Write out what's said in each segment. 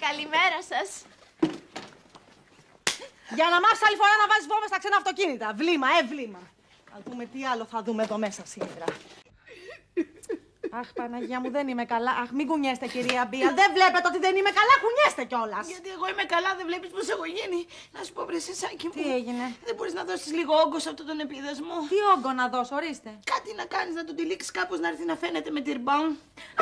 Καλημέρα σας. Για να μάθεις άλλη φορά να βάζεις βόμβες στα ξένα αυτοκίνητα. Βλήμα, βλήμα. Θα δούμε τι άλλο θα δούμε εδώ μέσα σήμερα. Αχ, Παναγία μου, δεν είμαι καλά. Αχ, μην κουνιέστε, κυρία Μπία. Δεν βλέπετε ότι δεν είμαι καλά, κουνιέστε κιόλας. Γιατί εγώ είμαι καλά, δεν βλέπεις πως έχω γίνει. Να σου πω, πρεσεσάκι μου. Τι έγινε? Δεν μπορείς να δώσεις λίγο όγκο σε αυτόν τον επίδεσμο? Τι όγκο να δώσω, ορίστε. Κάτι να κάνεις, να τον τυλίξεις κάπως να έρθει να φαίνεται με τυρμπάν.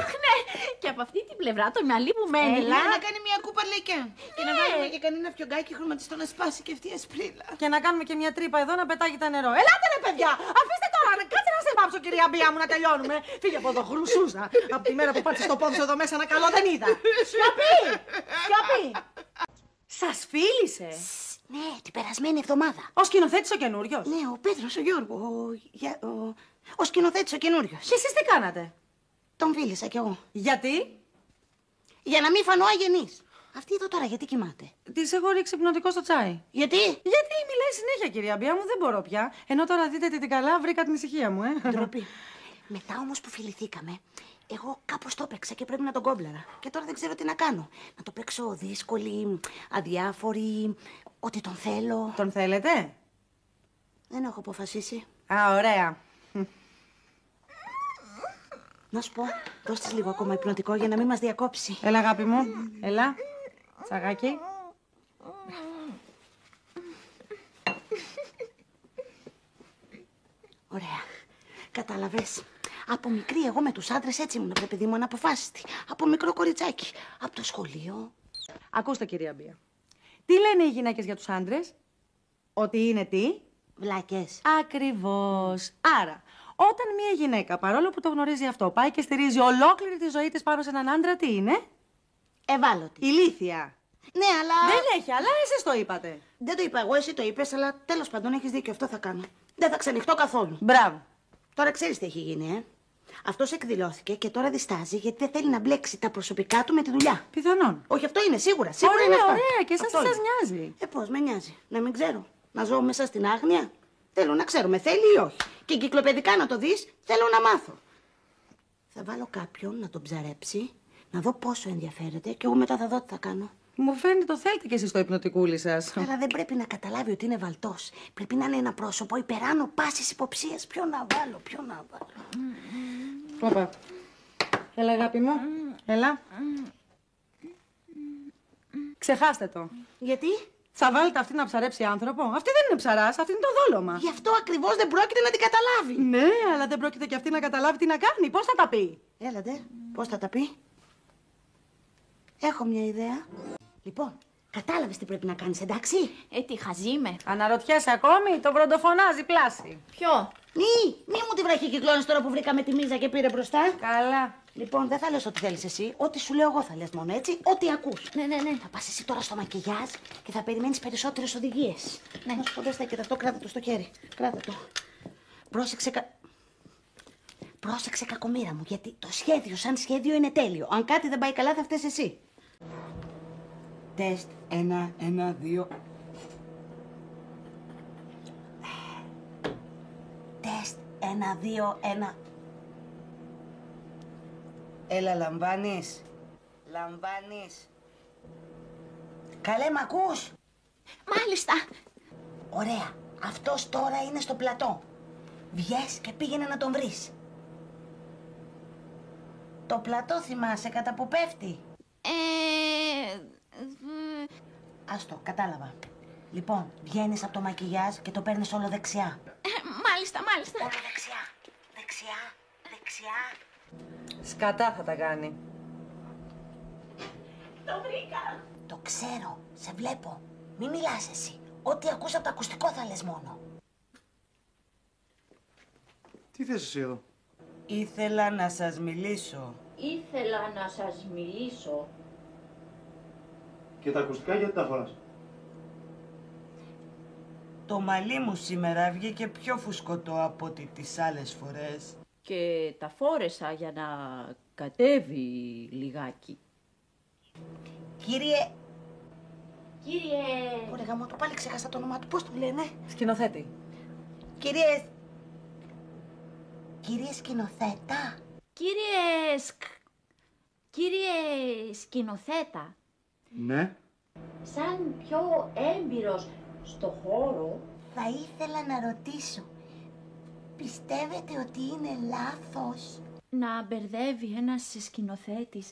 Αχ, ναι. Και από αυτή την πλευρά το μυαλί μου μένει. Έλα, να κάνει μια κούπα λεκιά. Και να βάλουμε και κανένα φιωγκάκι χρωματιστό να σπάσει και αυτή η ασπρίλα. Και να κάνουμε και μια τρύπα εδώ να πετάγεται νερό. Ελάτε ρε παιδιά! Αφήστε τώρα! Κάτσε να σε βάψω, κυρία Μπία μου, να τελειώνουμε. Φύγε από εδώ, χρυσούζα. Από τη μέρα που πάτησε το πόδι σου εδώ μέσα, ένα καλό δεν είδα. Σιωπή! Σιωπή! Σας φίλησε. Ναι, την περασμένη εβδομάδα. Ο σκηνοθέτης ο καινούριος. Ναι, ο Πέτρος, ο Γιώργο. Ο σκηνοθέτης ο καινούριος. Και εσείς τι κάνατε? Τον φίλησα κι εγώ. Γιατί? Για να μην φανώ αγενής. Αυτή εδώ τώρα γιατί κοιμάται? Της έχω ρίξει υπνοτικό στο τσάι. Γιατί? Γιατί μιλάει συνέχεια, κυρία Μπία μου, δεν μπορώ πια. Ενώ τώρα δείτε τι καλά, βρήκα την ησυχία μου, Ντροπή. Μετά όμως που φιληθήκαμε, εγώ κάπως το έπαιξα και πρέπει να τον κόμπλαρα. Και τώρα δεν ξέρω τι να κάνω. Να το παίξω δύσκολη, αδιάφορη, ότι τον θέλω. Τον θέλετε? Δεν έχω αποφασίσει. Α, ωραία. Να σου πω, δώσ' της λίγο ακόμα υπνοτικό για να μην μας διακόψει. Έλα, αγάπη μου. Έλα. Τσαγάκι. Ωραία. Κατάλαβες. Από μικρή εγώ με τους άντρες έτσι ήμουν, παιδί μου, αναποφάσιστη. Από μικρό κοριτσάκι. Από το σχολείο. Ακούστε, κυρία Μπία. Τι λένε οι γυναίκες για τους άντρες? Ότι είναι τι? Βλάκες. Ακριβώς. Άρα, όταν μια γυναίκα, παρόλο που το γνωρίζει αυτό, πάει και στηρίζει ολόκληρη τη ζωή της πάνω σε έναν άντρα, τι είναι? Ευάλωτη. Ηλίθια. Ναι, αλλά... Δεν έχει, αλλά εσείς το είπατε. Δεν το είπα εγώ, εσύ το είπες, αλλά τέλος πάντων έχεις δίκιο, αυτό θα κάνω. Δεν θα ξενυχτώ καθόλου. Μπράβο. Τώρα ξέρεις τι έχει γίνει, Αυτός εκδηλώθηκε και τώρα διστάζει γιατί δεν θέλει να μπλέξει τα προσωπικά του με τη δουλειά. Πιθανόν. Όχι, αυτό είναι σίγουρα. Σίγουρα Ωραία, είναι αυτό. ωραία, και εσάς τι Αυτό σας είναι. νοιάζει? Πώς με νοιάζει? Να μην ξέρω. Να ζω μέσα στην άγνοια. Θέλω να ξέρω, με θέλει ή όχι. Και εγκυκλοπαιδικά να το δεις, θέλω να μάθω. Θα βάλω κάποιον να τον ψαρέψει, να δω πόσο ενδιαφέρεται και εγώ μετά θα δω τι θα κάνω. Μου φαίνεται το θέλετε κι εσείς το υπνοτικούλι σας. Αλλά δεν πρέπει να καταλάβει ότι είναι βαλτός. Πρέπει να είναι ένα πρόσωπο υπεράνω πάσης υποψίας. Ποιο να βάλω, ποιο να βάλω. Όπα. Έλα, αγάπη μου. Έλα. Ξεχάστε το. Γιατί? Θα βάλετε αυτή να ψαρέψει άνθρωπο. Αυτή δεν είναι ψαράς, αυτή είναι το δόλωμα. Γι' αυτό ακριβώς δεν πρόκειται να την καταλάβει. Ναι, αλλά δεν πρόκειται και αυτή να καταλάβει τι να κάνει. Πώς θα τα πει? Έλατε, πώς θα τα πει? Έχω μια ιδέα. Λοιπόν, κατάλαβες τι πρέπει να κάνεις, εντάξει? Τι χαζή είμαι. Αναρωτιέσαι ακόμη, το βροντοφωνάζει πλάση. Ποιο? Μη μου τη βραχή κυκλώνεις τώρα που βρήκαμε τη μίζα και πήρε μπροστά. Καλά. Λοιπόν, δεν θα λες ό,τι θέλεις εσύ. Ό,τι σου λέω εγώ θα λες μόνο, έτσι. Ό,τι ακούς. Ναι. Θα πας εσύ τώρα στο μακιγιάζ και θα περιμένεις περισσότερες οδηγίες. Ναι. Να σου πω, δεν στέκεται αυτό, κράτα το στο χέρι. Κράτα το. Πρόσεξε κακομοίρα μου, γιατί το σχέδιο σαν σχέδιο είναι τέλειο. Αν κάτι δεν πάει καλά θα φταίς εσύ. Τεστ, 1, 1, 2. Τεστ, 1, 2, 1. Έλα, λαμβάνεις. Καλέ, μ' ακούς? Μάλιστα. Ωραία. Αυτός τώρα είναι στο πλατό. Βγες και πήγαινε να τον βρεις. Το πλατό θυμάσαι κατά που πέφτει. Άστο, κατάλαβα. Λοιπόν, βγαίνεις από το μακιγιάζ και το παίρνεις όλο δεξιά. Μάλιστα. Όλο δεξιά. Δεξιά. Σκατά θα τα κάνει. Το βρήκα. Το ξέρω. Σε βλέπω. Μη μιλάς εσύ. Ό,τι ακούς από το ακουστικό θα λες μόνο. Τι θες εσύ εδώ? Ήθελα να σας μιλήσω. Και τα ακουστικά γιατί τα φοράς? Το μαλλί μου σήμερα βγήκε πιο φουσκωτό από ό,τι τις άλλες φορές. Και τα φόρεσα για να κατέβει λιγάκι. Κύριε... Ωραία, γάμο του, πάλι ξέχασα το όνομά του. Πώς του λένε? Σκηνοθέτη. Κύριε σκηνοθέτα. Κύριε σκηνοθέτα, Ναι. Σαν πιο έμπειρος στο χώρο, Θα ήθελα να ρωτήσω, πιστεύετε ότι είναι λάθος να μπερδεύει ένας σκηνοθέτης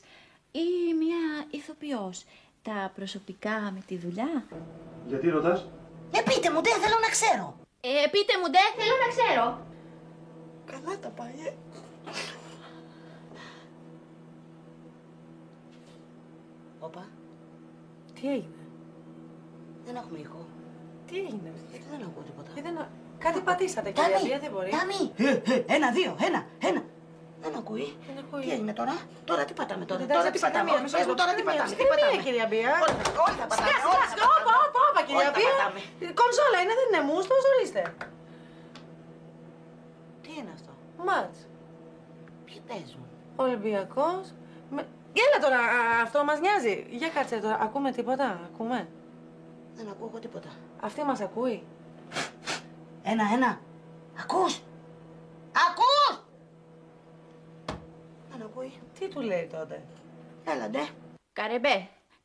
ή μια ηθοποιός τα προσωπικά με τη δουλειά? Γιατί ρωτάς? πείτε μου, δεν θέλω να ξέρω. Πείτε μου, ντε, θέλω να ξέρω. Καλά τα πάει, Όπα, Τι έγινε? δεν έχουμε ήχο. Τι έγινε? Γιατί δεν ακούω τίποτα. Κάτι πατήσατε, κυρία Μπία, δεν μπορεί. Τάμι! Ένα, δύο, ένα. Δεν ακούει. Δεν ακούει. Τι έγινε τώρα? Τώρα τι πατάμε τώρα? Εντάξει, Τώρα τι πατάμε? ψυχραιμία, Πες μου τώρα τι πατάμε? Τι Ψυχραιμία, πατάμε? κυρία Μπία. Όλοι θα πατάμε. Σιγά, όλοι θα σιγά, πατάμε. όπα, κυρία Όλα τα Μπία. πατάμε. Κονσόλα είναι, δεν είναι μουστος, ορίστε. Τι είναι αυτό? Μάτς. Ποιοι παίζουν? Ολυμπιακός. Έλα τώρα, αυτό μας νοιάζει. Για κάτσε τώρα, ακούμε τίποτα, ακούμε. Δεν ακούω εγώ τίποτα. Αυτή μας ακούει. Ένα. Ακούς? Ακούς? Δεν ακούει. Τι του λέει τότε? Έλα ντε.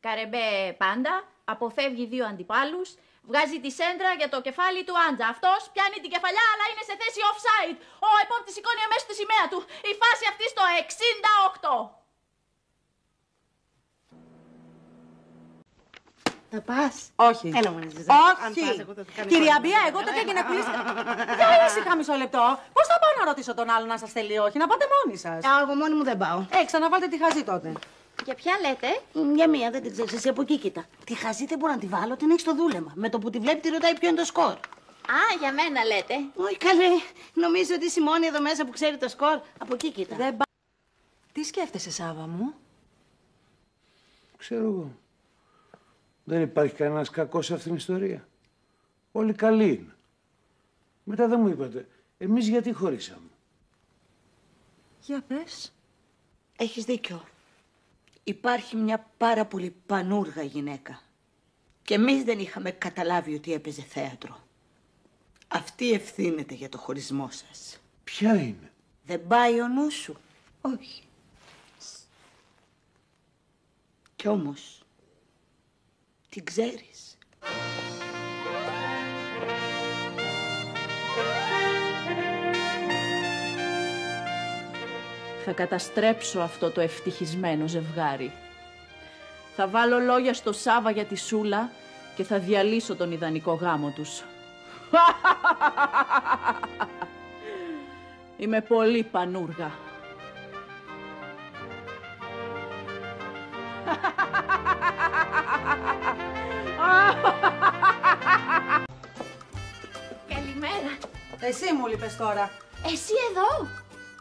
Καρεμπέ πάντα, αποφεύγει δύο αντιπάλους, βγάζει τη σέντρα για το κεφάλι του Άντζα. Αυτός πιάνει την κεφαλιά, αλλά είναι σε θέση offside. Ο επόπτης σηκώνει αμέσως τη σημαία του. Η φάση αυτή στο 68. Θα πας? Όχι. Έλα μου, Ζεζά. Αν Όχι. πας, εγώ θα το κάνω Κυρία εικόνα. Μπία, εγώ τέτοια και να κλείσει. Για ήσυχα μισό λεπτό. Πώς θα πάω να ρωτήσω τον άλλον να σας θέλει όχι, να πάτε μόνοι σας. Εγώ μόνη μου δεν πάω. Ξαναβάλτε τη χαζή τότε. Για ποια λέτε? Για μία δεν την ξέρεις, εσύ από εκεί κοίτα. Τη χαζή δεν μπορώ να τη βάλω, την έχει στο δούλεμα. Με το που τη βλέπει τη ρωτάει ποιο είναι το σκορ. Α, για μένα λέτε. Όχι καλέ, νομίζω ότι είσαι η μόνη εδώ μέσα που ξέρει το σκορ. Από εκεί κοίτα. Δεν πα... Τι σκέφτεσαι, Σάβα μου? Ξέρω εγώ. Δεν υπάρχει κανένας κακός σε αυτήν την ιστορία. Όλοι καλοί είναι. Μετά δεν μου είπατε, εμείς γιατί χωρίσαμε? Για πες. Έχεις δίκιο. Υπάρχει μια πάρα πολύ πανούργα γυναίκα. Και εμείς δεν είχαμε καταλάβει ότι έπαιζε θέατρο. Αυτή ευθύνεται για το χωρισμό σας. Ποια είναι? Δεν πάει ο νους σου? Όχι. Κι όμως, την ξέρεις. Θα καταστρέψω αυτό το ευτυχισμένο ζευγάρι. Θα βάλω λόγια στο Σάβα για τη Σούλα και θα διαλύσω τον ιδανικό γάμο τους. Είμαι πολύ πανούργα. Καλημέρα. Εσύ μου λείπες τώρα. Εσύ εδώ.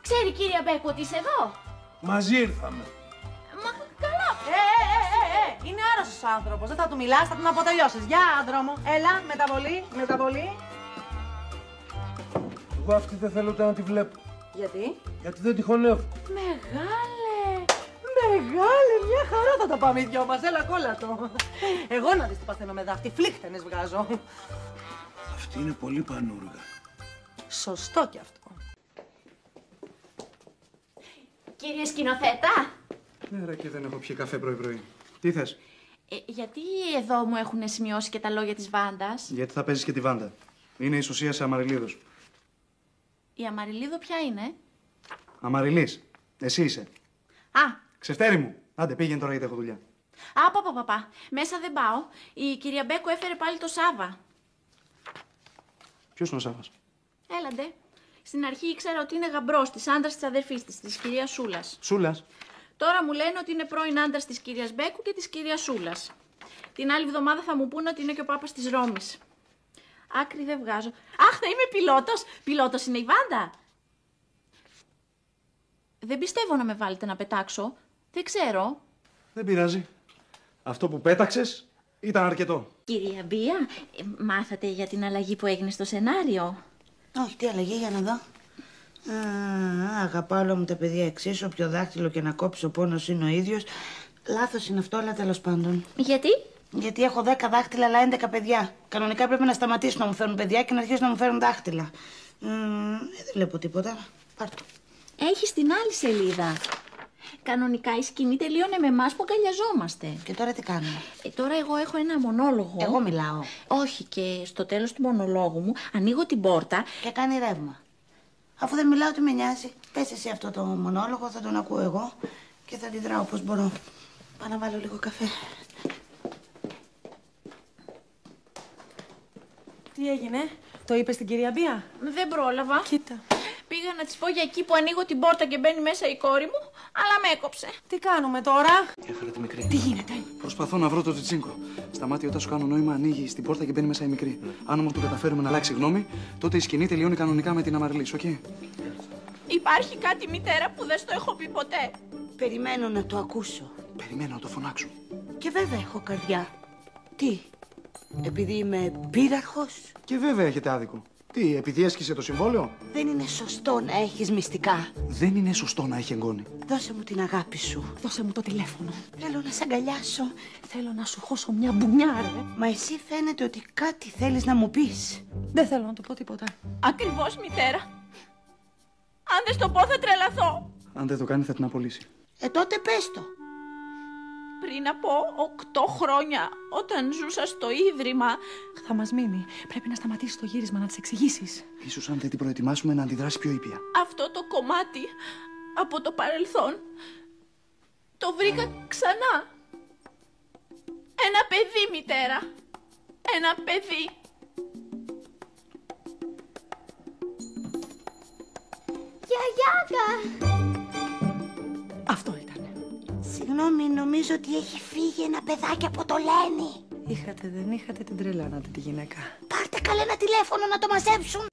Ξέρει κυρία Μπέκου ότι είσαι εδώ. Μαζί ήρθαμε. Μα καλά. Είναι άρρωστος ο άνθρωπος. Δεν θα του μιλάς, θα τον αποτελειώσεις. Γεια, άντρο μου. Έλα, μεταβολή. Εγώ αυτή δεν θέλω ούτε να τη βλέπω. Γιατί? Γιατί δεν τη χωνεύω. Μεγάλε, μια χαρά θα τα πάμε οι δυο μας. Έλα, κόλλα το. Εγώ να δεις τι παθαίνω με δάχτη. Φλίχτενες βγάζω. Αυτή είναι πολύ πανούργα. Σωστό κι αυτό. Κύριε σκηνοθέτα. Ναι, ρε, και δεν έχω πιει καφέ πρωί-πρωί. Τι θες? Γιατί εδώ μου έχουν σημειώσει και τα λόγια της Βάντας. Γιατί θα παίζεις και τη Βάντα. Είναι ισοσία σε Αμαριλίδος. Η Αμαριλίδο ποια είναι? Αμαριλής. Εσύ είσαι. Α, Ξεφτέρι μου. Άντε, πήγαινε τώρα γιατί έχω δουλειά. παπα. Μέσα δεν πάω. Η κυρία Μπέκου έφερε πάλι το Σάβα. Ποιος είναι ο Σάβας? Έλαντε. Στην αρχή ήξερα ότι είναι γαμπρός της, άντρας της αδερφής της κυρίας Σούλας. Σούλας. Τώρα μου λένε ότι είναι πρώην άντρας της κυρίας Μπέκου και της κυρίας Σούλας. Την άλλη εβδομάδα θα μου πούνε ότι είναι και ο πάπας της Ρώμης. Άκρη δεν βγάζω. Αχ, θα είμαι πιλότος. Πιλότος είναι η Βάντα. Δεν πιστεύω να με βάλετε να πετάξω. Δεν ξέρω. Δεν πειράζει. Αυτό που πέταξες ήταν αρκετό. Κυρία Μπία, μάθατε για την αλλαγή που έγινε στο σενάριο? Όχι, τι αλλαγή, για να δω. Αγαπάω όλα μου τα παιδιά εξίσου. Όποιο δάχτυλο και να κόψει ο πόνος είναι ο ίδιος. Λάθος είναι αυτό, αλλά τέλος πάντων. Γιατί? Γιατί έχω 10 δάχτυλα, αλλά 11 παιδιά. Κανονικά πρέπει να σταματήσουν να μου φέρουν παιδιά και να αρχίσουν να μου φέρουν δάχτυλα. Δεν βλέπω τίποτα. Πάρ' το. Έχει την άλλη σελίδα. Κανονικά η σκηνή τελείωνε με εμάς που αγκαλιαζόμαστε. Και τώρα τι κάνουμε? Τώρα εγώ έχω ένα μονόλογο. Εγώ μιλάω. Όχι, και στο τέλος του μονολόγου μου ανοίγω την πόρτα. Και κάνει ρεύμα. Αφού δεν μιλάω, τι με νοιάζει. Πες εσύ αυτό το μονόλογο, θα τον ακούω εγώ και θα αντιδράω όπως μπορώ. Πάω να βάλω λίγο καφέ. Τι έγινε, το είπες στην κυρία Μπία? Δεν πρόλαβα. Κοίτα. Πήγα να της πω για εκεί που ανοίγω την πόρτα και μπαίνει μέσα η κόρη μου, αλλά με έκοψε. Τι κάνουμε τώρα? Έφερα τη μικρή. Τι γίνεται? Προσπαθώ να βρω το Τζιτσίνκο. Στα μάτια, όταν σου κάνω νόημα, ανοίγει στην πόρτα και μπαίνει μέσα η μικρή. Αν όμως το καταφέρουμε να αλλάξει γνώμη, τότε η σκηνή τελειώνει κανονικά με την Αμαριλής, οκ? Υπάρχει κάτι, μητέρα, που δεν στο έχω πει ποτέ. Περιμένω να το ακούσω. Περιμένω να το φωνάξω. Και βέβαια έχω καρδιά. Τι, επειδή είμαι πύραρχος? Και βέβαια έχετε άδικο. Τι, επειδή έσκησε το συμβόλαιο? Δεν είναι σωστό να έχεις μυστικά. Δεν είναι σωστό να έχει εγγόνη. Δώσε μου την αγάπη σου. Δώσε μου το τηλέφωνο. Θέλω να σ' αγκαλιάσω. Θέλω να σου χώσω μια μπουνιά, ρε. Μα εσύ φαίνεται ότι κάτι θέλεις να μου πεις. Δεν θέλω να του πω τίποτα. Ακριβώς, μητέρα. Αν δεν στο πω θα τρελαθώ. Αν δεν το κάνει, θα την απολύσει. Τότε πες το. Πριν από 8 χρόνια, όταν ζούσα στο ίδρυμα, Θα μας μείνει. Πρέπει να σταματήσεις το γύρισμα, να της εξηγήσεις. Ίσως αν δεν την προετοιμάσουμε να αντιδράσει πιο ήπια. αυτό το κομμάτι από το παρελθόν το βρήκα ξανά. Ένα παιδί, μητέρα. Ένα παιδί. Γιαγιάκα! Αυτό ήταν. Συγγνώμη, νομίζω ότι έχει φύγει ένα παιδάκι από το Λένι. Δεν είχατε την τρελάνατε τη γυναίκα. Πάρτε καλά ένα τηλέφωνο να το μαζέψουν.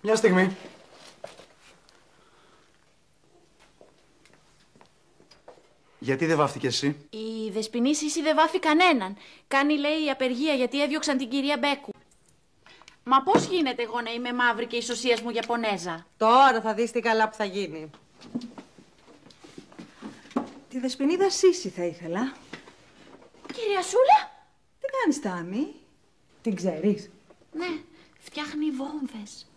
Μια στιγμή. Γιατί δεν βάφτηκες εσύ? Η Δεσποινή Σύση δεν βάφει κανέναν. Κάνει, λέει, απεργία γιατί έδιωξαν την κυρία Μπέκου. Μα πώς γίνεται εγώ να είμαι μαύρη και η σωσίας μου Ιαπωνέζα? Τώρα θα δεις τι καλά που θα γίνει. Τη Δεσποινίδα Σύση θα ήθελα. Κυρία Σούλα? Τι κάνεις, Τάμι? Την ξέρεις? Ναι, φτιάχνει βόμβες.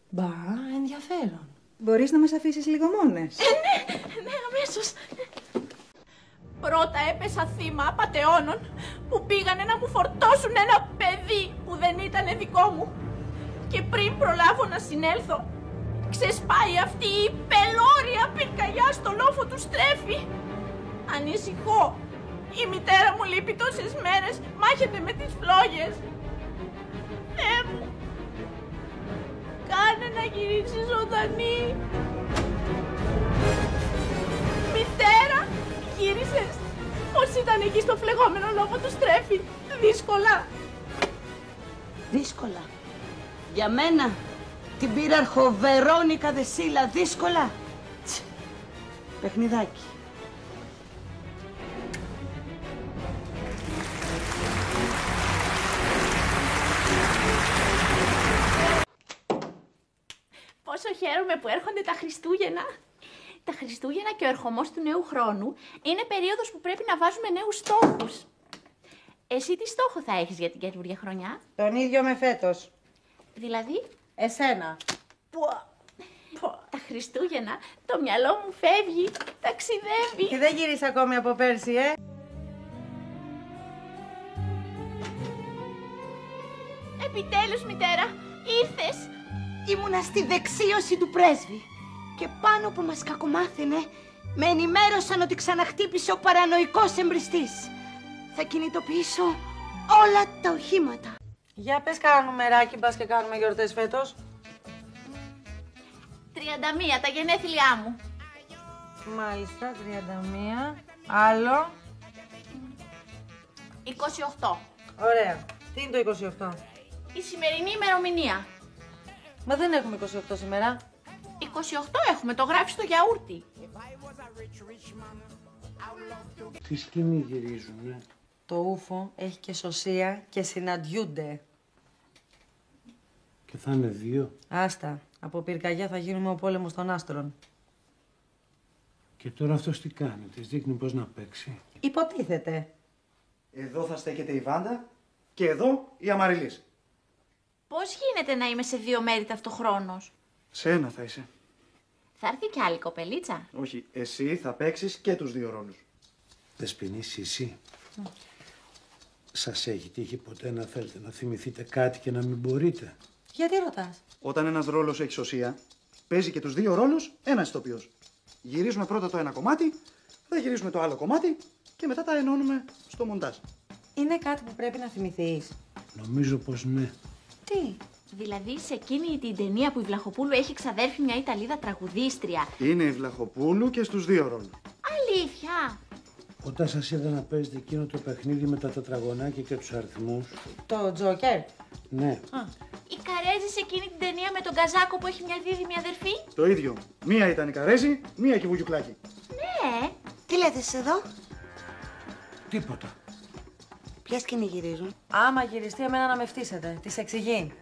Μπα, ενδιαφέρον. Μπορείς να μας αφήσεις λίγο μόνες? Ναι, αμέσως. Πρώτα έπεσα θύμα απατεώνων που πήγανε να μου φορτώσουν ένα παιδί που δεν ήταν δικό μου. Και πριν προλάβω να συνέλθω, ξεσπάει αυτή η πελώρια πυρκαγιά στο λόφο του Στρέφη. Ανησυχώ. Η μητέρα μου λείπει τόσες μέρες, μάχεται με τις φλόγες. Θεέ μου, κάνε να γυρίσει ζωντανή. Μητέρα, γύρισες. Πώς ήταν εκεί στο φλεγόμενο λόφο του Στρέφη? Δύσκολα? Δύσκολα. Για μένα, την πύραρχο Βερόνικα Δεσίλα, δύσκολα. Παιχνιδάκι. Πόσο χαίρομαι που έρχονται τα Χριστούγεννα. Τα Χριστούγεννα και ο ερχομός του νέου χρόνου είναι περίοδος που πρέπει να βάζουμε νέους στόχους. Εσύ τι στόχο θα έχεις για την καινούργια χρονιά? Τον ίδιο με φέτος. Δηλαδή? Εσένα. Τα Χριστούγεννα το μυαλό μου φεύγει, ταξιδεύει. Και δεν γύρισε ακόμη από πέρσι, Επιτέλους, μητέρα, ήρθες. Ήμουνα στη δεξίωση του πρέσβη και πάνω που μας κακομάθαινε με ενημέρωσαν ότι ξαναχτύπησε ο παρανοϊκός εμπριστής. Θα κινητοποιήσω όλα τα οχήματα. Για πες κάνα νούμεράκι, μπας και κάνουμε γιορτές φέτος. 31, τα γενέθλιά μου. Μάλιστα, 31. Άλλο. 28. Ωραία. Τι είναι το 28? Η σημερινή ημερομηνία. Μα δεν έχουμε 28 σήμερα. 28 έχουμε, το γράφει στο γιαούρτι. Τι σκηνή γυρίζουνε? Το ούφο έχει και σωσία και συναντιούνται. Και θα είναι δύο. Άστα. Από πυρκαγιά θα γίνουμε ο πόλεμος των άστρων. Και τώρα αυτός τι κάνει, της δείχνει πώς να παίξει. Υποτίθεται. Εδώ θα στέκεται η Βάντα και εδώ η Αμαριλής. Πώς γίνεται να είμαι σε δύο μέρη ταυτοχρόνως? Σε ένα θα είσαι. Θα έρθει κι άλλη κοπελίτσα? Όχι, εσύ θα παίξεις και τους δύο ρόλους. Δεσποινή, εσύ. Σας έχει τύχει ποτέ να θέλετε να θυμηθείτε κάτι και να μην μπορείτε? Γιατί ρωτάς? Όταν ένας ρόλος έχει σωσία, παίζει και τους δύο ρόλους ένας ηθοποιός. Γυρίζουμε πρώτα το ένα κομμάτι, θα γυρίσουμε το άλλο κομμάτι και μετά τα ενώνουμε στο μοντάζ. Είναι κάτι που πρέπει να θυμηθείς. Νομίζω πως ναι. Τι? Δηλαδή σε εκείνη την ταινία που η Βλαχοπούλου έχει ξαδέρφει μια Ιταλίδα τραγουδίστρια. Είναι η Βλαχοπούλου και στους δύο ρόλους. Αλήθεια? Όταν σας είδα να παίζετε εκείνο το παιχνίδι με τα τετραγωνάκια και τους αριθμούς. Το Τζόκερ. Ναι. Η Καρέζη σε εκείνη την ταινία με τον Καζάκο που έχει μια δίδυμη αδερφή. Το ίδιο. Μία ήταν η Καρέζη, μία και η Βουγιουκλάκη. Ναι. Τι λέτε εσείς εδώ? Τίποτα. Ποια σκηνή γυρίζουν? Άμα γυριστεί εμένα να με φτύσετε. Της εξηγεί.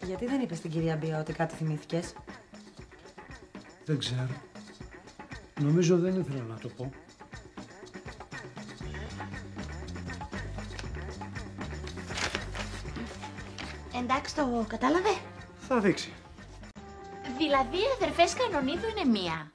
Γιατί δεν είπες στην κυρία Μπία ότι κάτι θυμήθηκες? Δεν ξέρω. Νομίζω δεν ήθελα να το πω. Εντάξει, το κατάλαβε. Θα δείξει. Δηλαδή οι αδερφές Κανονίδου είναι μία.